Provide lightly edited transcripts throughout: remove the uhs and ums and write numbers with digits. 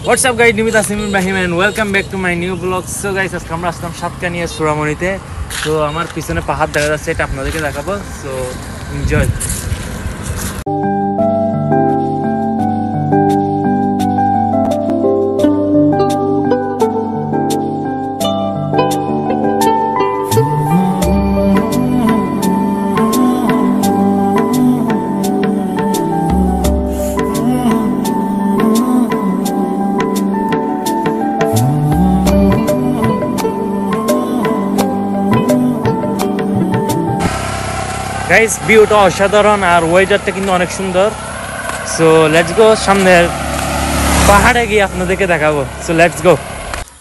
What's up guys, Nimit Asim Ibrahim and welcome back to my new vlog. So guys, আজকে আমরা আসলাম সাতকানিয়া সুরামণিতে। তো আমার পিছনে পাহাড় দেখা যাচ্ছে, এটা আপনাদেরকে দেখাবো। So enjoy. গাইস ভিউটা অসাধারণ আর ওয়েদারটা কিন্তু অনেক সুন্দর। সো লেটস গো, সামনের পাহাড়ে গিয়ে আপনাদেরকে দেখাবো। So let's go.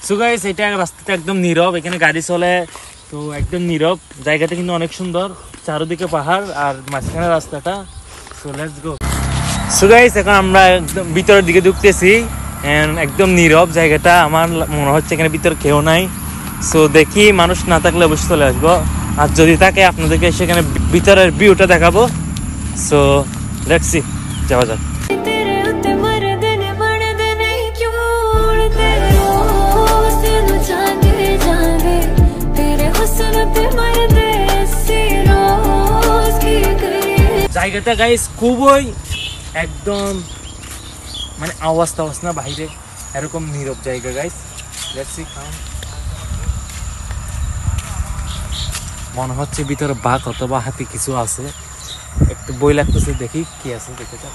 So guys, এটা রাস্তাটা একদম নীরব, এখানে গাড়ি চলে, তো একদম নীরব। জায়গাটা কিন্তু অনেক সুন্দর, চারদিকে পাহাড় আর মাঝখানে রাস্তাটা। So let's go. So guys, এখন আমরা একদম ভিতরের দিকে ঢুকতেছি, একদম নীরব জায়গাটা। আমার মনে হচ্ছে এখানে ভিতরে কেউ নাই। সো দেখি, মানুষ না থাকলে অবশ্যই চলে আসবো, আর যদি থাকে আপনাদেরকে সেখানে ভিতরের ভিউটা দেখাবো। সো লেটস সি, যাওয়া যাক। জায়গাটা গাইস খুবই একদম মানে আওয়াজ টাওয়াজ না বাইরে, এরকম নীরব জায়গা গাইস। Let's see. মনে হচ্ছে ভিতরে বাঘ অথবা হাতি কিছু আছে, একটু বই লাগতেছে, দেখি কি আছে দেখে যাক।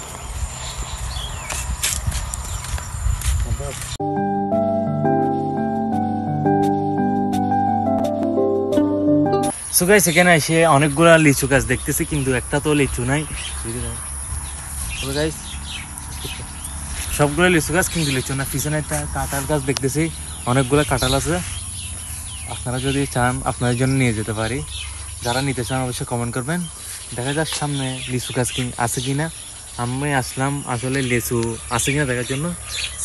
সো গাইস, এখানে এসে অনেকগুলা লিচু গাছ দেখতেছি, কিন্তু একটা তো লিচু নাই। গাইস, সবগুলো লিচু গাছ কিন্তু লিচু না। পিছনে একটা কাঁঠাল গাছ দেখতেছি, অনেকগুলো কাঁঠাল আছে। আপনারা যদি চান আপনাদের জন্য নিয়ে যেতে পারি, যারা নিতে চান অবশ্যই কমেন্ট করবেন। দেখা যাক সামনে লিচু গাছ আছে কিনা। আমি আসলাম আসলে লিচু আছে কিনা দেখার জন্য।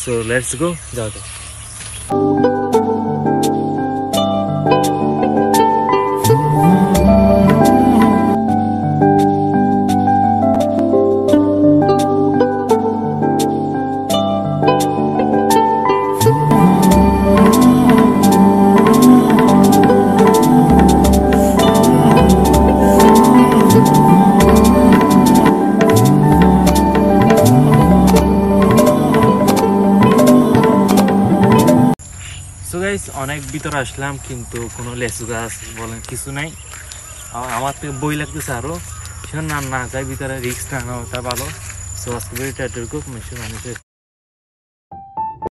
সো লেটস গো, যাওয়া যাক। অনেক ভিতরে আসলাম, কিন্তু কোনো লেচু গাছ বলেন কিছু নাই। আমার থেকে বই লাগতেছে আরো, সেখানে না যাই ভিতরে, রিস্ক না নেওয়াটা ভালো। সো আজকে ভিডিওটা এটুকু।